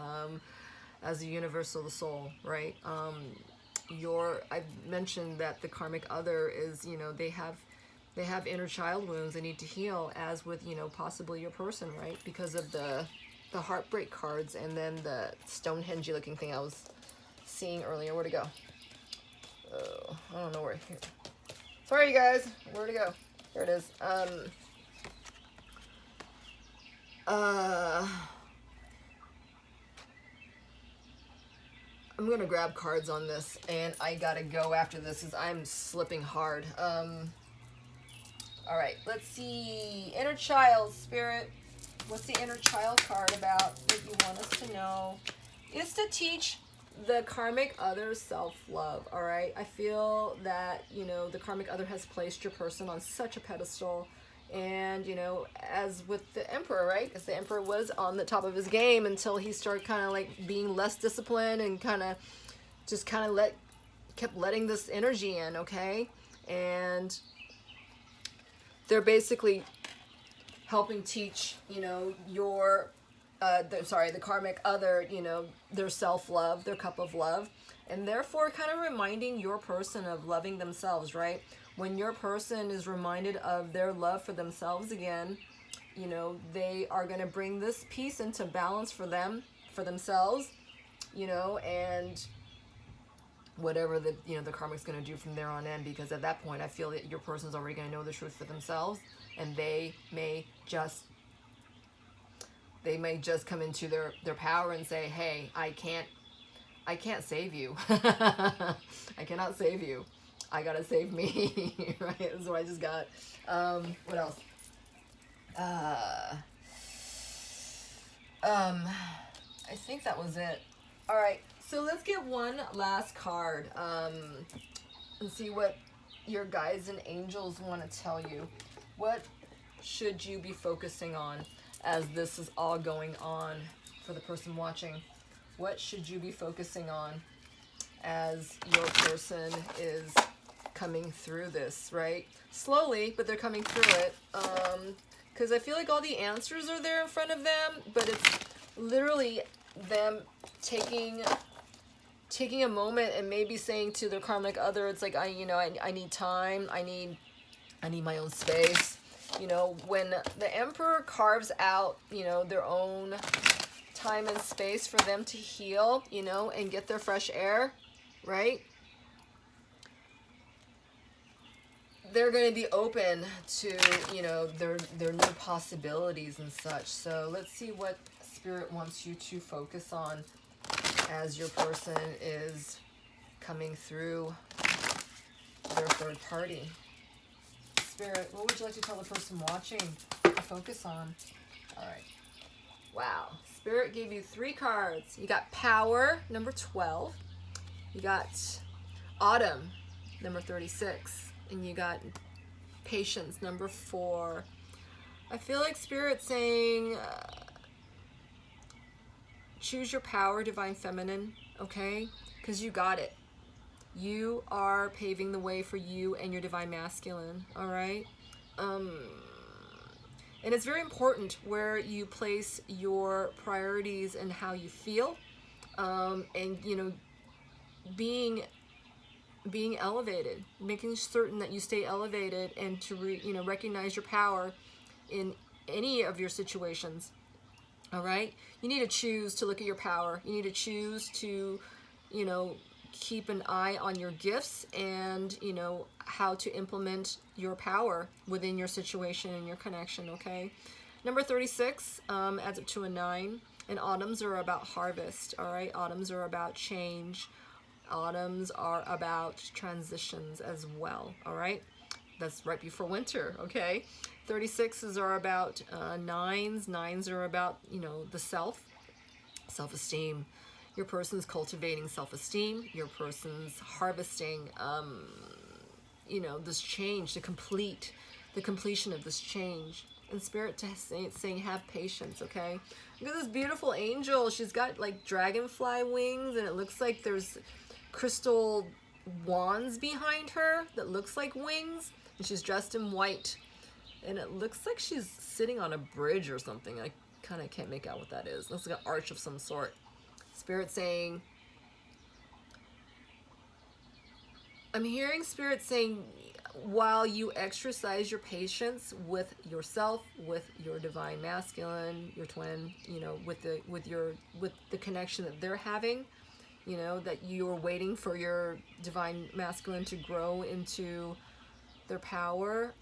as the universe, so the soul, right? I've mentioned that the karmic other is, you know, they have inner child wounds they need to heal, as with, you know, possibly your person, right? Because of the heartbreak cards, and then the Stonehenge looking thing I was seeing earlier. Where'd it go? Oh, I don't know where. Here. Sorry, you guys. Where'd it go? There it is. I'm gonna grab cards on this, and I gotta go after this because I'm slipping hard. All right, let's see. Inner child, spirit. What's the inner child card about that you want us to know? It's to teach the karmic other self-love, all right? I feel that, you know, the karmic other has placed your person on such a pedestal, and, you know, as with the Emperor, right? Because the Emperor was on the top of his game until he started kind of like being less disciplined, and kind of just kind of kept letting this energy in, okay? And they're basically helping teach, you know, the karmic other, you know, their self-love, their cup of love, and therefore kind of reminding your person of loving themselves, right? When your person is reminded of their love for themselves again, you know, they are going to bring this piece into balance for themselves, you know, and whatever the, you know, the karmic's going to do from there on in, because at that point I feel that your person's already going to know the truth for themselves, and they may just come into their power and say, hey, I can't save you. I cannot save you. I gotta save me. Right? That's what I just got. What else? I think that was it. All right. So let's get one last card and see what your guides and angels want to tell you. What should you be focusing on as this is all going on for the person watching? What should you be focusing on as your person is coming through this, right? Slowly, but they're coming through it. Because I feel like all the answers are there in front of them, but it's literally them taking a moment and maybe saying to their karmic other, it's like, I need time, I need my own space. You know, when the Emperor carves out, their own time and space for them to heal, and get their fresh air, right? They're going to be open to, their new possibilities and such. So let's see what Spirit wants you to focus on as your person is coming through their third party. Spirit, what would you like to tell the person watching to focus on? All right. Wow. Spirit gave you 3 cards. You got Power, number 12. You got Autumn, number 36. And you got Patience, number 4. I feel like Spirit's saying, choose your power, Divine Feminine, okay? Because you got it. You are paving the way for you and your Divine Masculine, all right? And it's very important where you place your priorities and how you feel, and, being elevated, making certain that you stay elevated and to recognize your power in any of your situations. All right, you need to choose to look at your power. You need to choose to keep an eye on your gifts and how to implement your power within your situation and your connection. Okay, number 36 adds up to a 9, and autumns are about harvest. All right, autumns are about change. Autumns are about transitions as well, all right? That's right before winter, okay? 36s are about 9s. 9s are about, the self-esteem. Your person's cultivating self-esteem. Your person's harvesting, this change, the completion of this change. And Spirit saying, have patience, okay? Look at this beautiful angel. She's got, like, dragonfly wings, and it looks like there's crystal wands behind her that looks like wings, and she's dressed in white, and it looks like she's sitting on a bridge or something. I kind of can't make out what that is. Looks like an arch of some sort. Spirit saying, I'm hearing Spirit saying, while you exercise your patience with yourself, with your Divine Masculine, your twin, with the connection that they're having, that you're waiting for your Divine Masculine to grow into their power.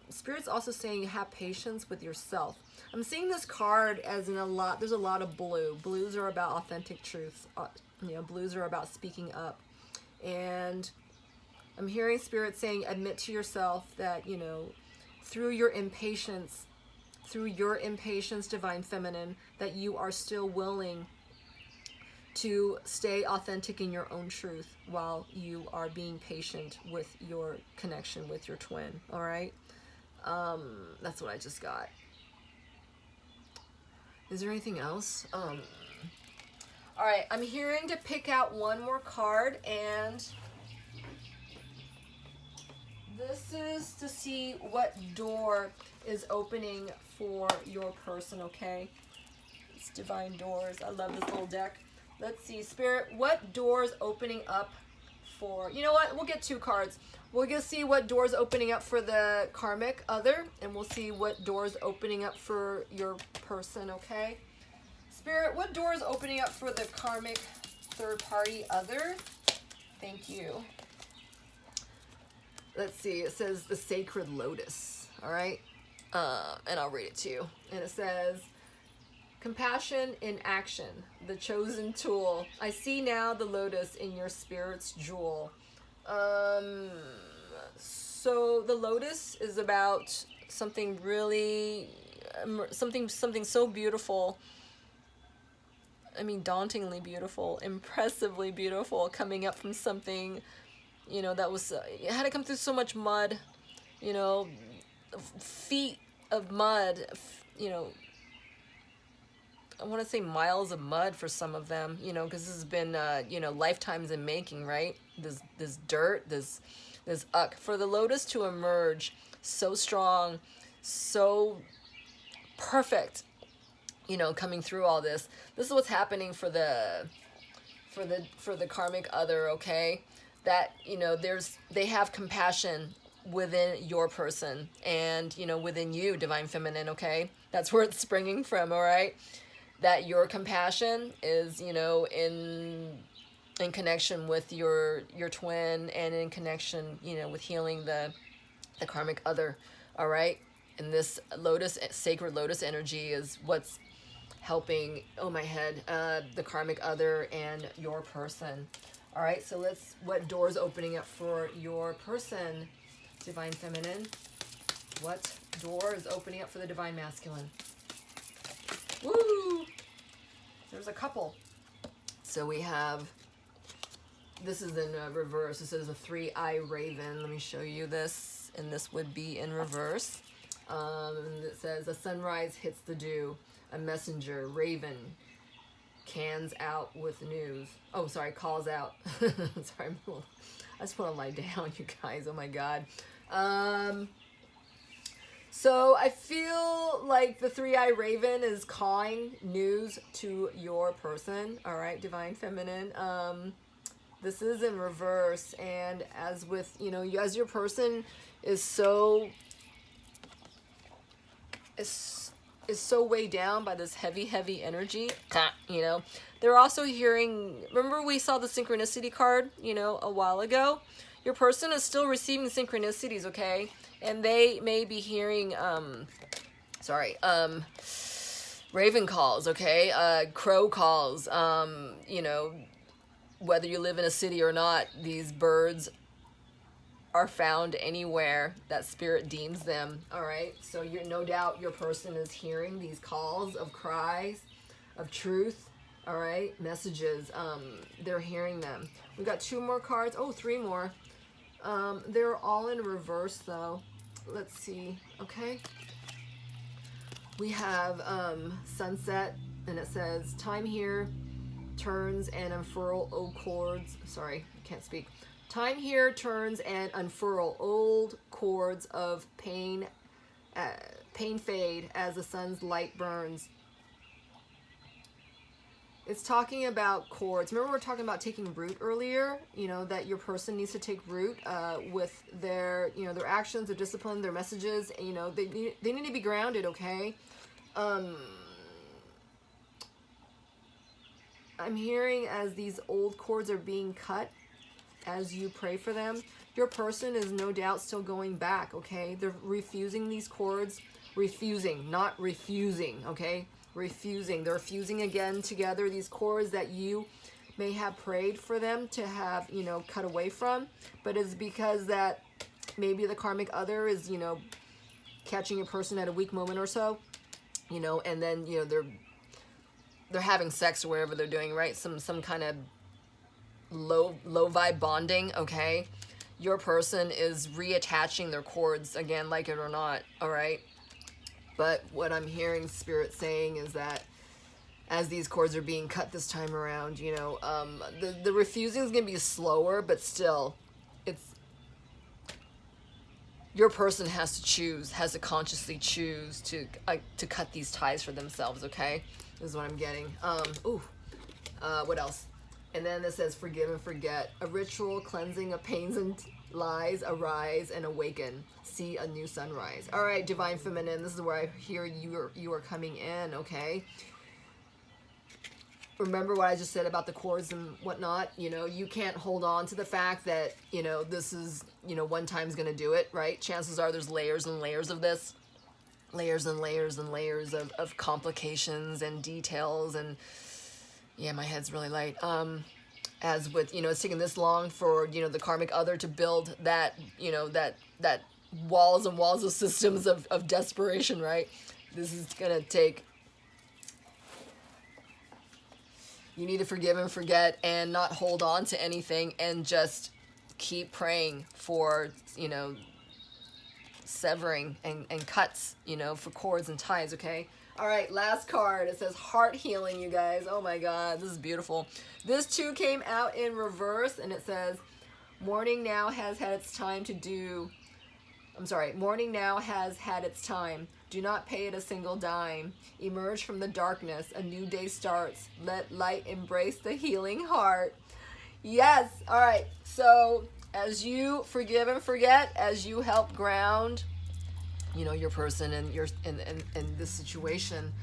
Spirit's also saying have patience with yourself. I'm seeing this card as in there's a lot of blue. Blues are about authentic truths. Blues are about speaking up. And I'm hearing Spirit saying admit to yourself that, through your impatience, Divine Feminine, that you are still willing to stay authentic in your own truth while you are being patient with your connection with your twin, all right? That's what I just got. Is there anything else? All right, I'm hearing to pick out one more card, and this is to see what door is opening for your person, okay? It's Divine Doors. I love this little deck. Let's see, Spirit, what door's opening up for... You know what? We'll get 2 cards. We'll go see what door's opening up for the karmic other, and we'll see what door's opening up for your person, okay? Spirit, what door's opening up for the karmic third-party other? Thank you. Let's see. It says the Sacred Lotus, all right? And I'll read it to you. And it says... Compassion in action, the chosen tool. I see now the lotus in your spirit's jewel. So the lotus is about something really, something so beautiful. I mean, dauntingly beautiful, impressively beautiful, coming up from something, that was, it had to come through so much mud, feet of mud, you know, I want to say miles of mud for some of them, you know, because this has been, you know, lifetimes in making, right? This dirt, this uck. For the lotus to emerge so strong, so perfect, you know, coming through all this. This is what's happening for the karmic other, okay? That, you know, they have compassion within your person and, you know, within you, divine feminine, okay? That's where it's springing from, all right? That your compassion is, you know, in connection with your twin, and in connection, you know, with healing the karmic other, all right? And this lotus, sacred lotus energy is what's helping, oh my head, the karmic other and your person. All right, so what door's opening up for your person, divine feminine? What door is opening up for the divine masculine? Woo! There's a couple. So we have, this is in reverse. This is a 3-eye raven. Let me show you this. And this would be in reverse. And it says, a sunrise hits the dew. A messenger, raven, cans out with news. Oh, sorry, calls out. Sorry, I just want to lie down, you guys. Oh my God. So I feel like the 3-eye raven is calling news to your person. All right, divine feminine. This is in reverse, and as with, you know, as your person is so weighed down by this heavy energy, you know, they're also hearing, remember we saw the synchronicity card, you know, a while ago? Your person is still receiving synchronicities, okay? And they may be hearing, raven calls, okay? Crow calls, you know, whether you live in a city or not, these birds are found anywhere that spirit deems them, all right? So you're, no doubt your person is hearing these calls of cries of truth, all right? Messages, they're hearing them. We got 2 more cards. Oh, 3 more. They're all in reverse though. Let's see. Okay. We have sunset, and it says, time here turns and unfurl old cords. Sorry, I can't speak. Time here turns and unfurl old cords of pain. Pain fade as the sun's light burns. It's talking about cords. Remember we were talking about taking root earlier? You know, that your person needs to take root with their, you know, their actions, their discipline, their messages. You know, they need to be grounded, okay? I'm hearing as these old cords are being cut, as you pray for them, your person is no doubt still going back, okay? They're refusing these cords. Refusing, not refusing, okay? Refusing. They're fusing again together these cords that you may have prayed for them to have, you know, cut away from. But it's because that maybe the karmic other is, you know, catching a person at a weak moment or so, you know, and then, you know, they're having sex or whatever they're doing, right? Some kind of low vibe bonding, okay? Your person is reattaching their cords again, like it or not, all right? But what I'm hearing Spirit saying is that as these cords are being cut this time around, you know, the refusing is going to be slower, but still, it's, your person has to choose, has to consciously choose to cut these ties for themselves, okay? This is what I'm getting. What else? And then it says, forgive and forget. A ritual cleansing of pains and lies, arise and awaken. See a new sunrise. All right, divine feminine, this is where I hear you are coming in, okay? Remember what I just said about the cords and whatnot? You know, you can't hold on to the fact that, you know, this is, you know, one time's going to do it, right? Chances are there's layers and layers of this. Layers and layers and layers of complications and details, and yeah, my head's really light. As with, you know, it's taken this long for, you know, the karmic other to build that, you know, that walls and walls of systems of desperation, right? This is gonna take, you need to forgive and forget and not hold on to anything, and just keep praying for, you know, severing and cuts, for cords and ties, okay? All right, last card. It says heart healing, you guys. Oh my God, this is beautiful. This too came out in reverse, and it says, morning now has had its time to do. Morning now has had its time. Do not pay it a single dime. Emerge from the darkness. A new day starts. Let light embrace the healing heart. Yes. All right. So as you forgive and forget, as you help ground, your person and your in this situation,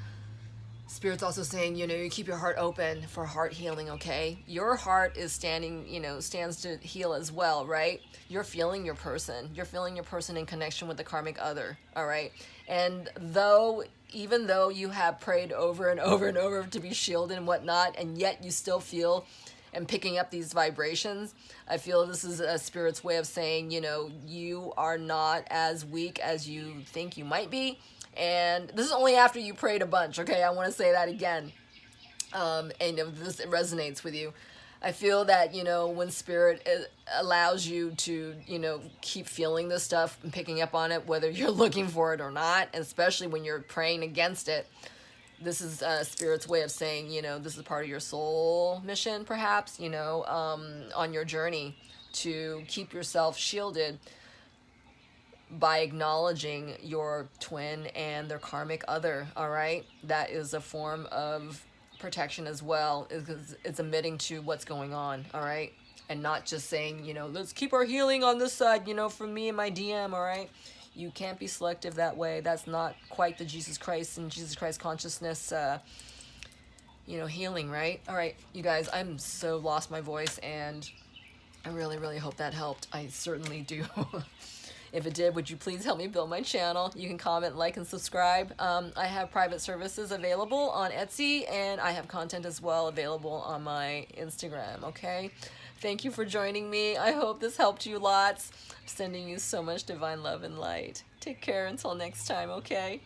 Spirit's also saying, you keep your heart open for heart healing, okay? Your heart is stands to heal as well, right? You're feeling your person. You're feeling your person in connection with the karmic other, all right? And even though you have prayed over and over and over to be shielded and whatnot, and yet you still feel and picking up these vibrations, I feel this is a Spirit's way of saying, you are not as weak as you think you might be. And this is only after you prayed a bunch, okay? I want to say that again. And if this resonates with you, I feel that, when Spirit allows you to, keep feeling this stuff and picking up on it, whether you're looking for it or not, especially when you're praying against it, this is Spirit's way of saying, this is part of your soul mission, perhaps, on your journey to keep yourself shielded by acknowledging your twin and their karmic other, all right? That is a form of protection as well. It's admitting to what's going on, all right? And not just saying, let's keep our healing on this side, for me and my DM, all right? You can't be selective that way. That's not quite the Jesus Christ and Jesus Christ consciousness, healing, right? All right, you guys, I'm so lost my voice, and I really, really hope that helped. I certainly do. If it did, would you please help me build my channel? You can comment, like, and subscribe. I have private services available on Etsy, and I have content as well available on my Instagram, okay? Thank you for joining me. I hope this helped you lots. I'm sending you so much divine love and light. Take care until next time, okay?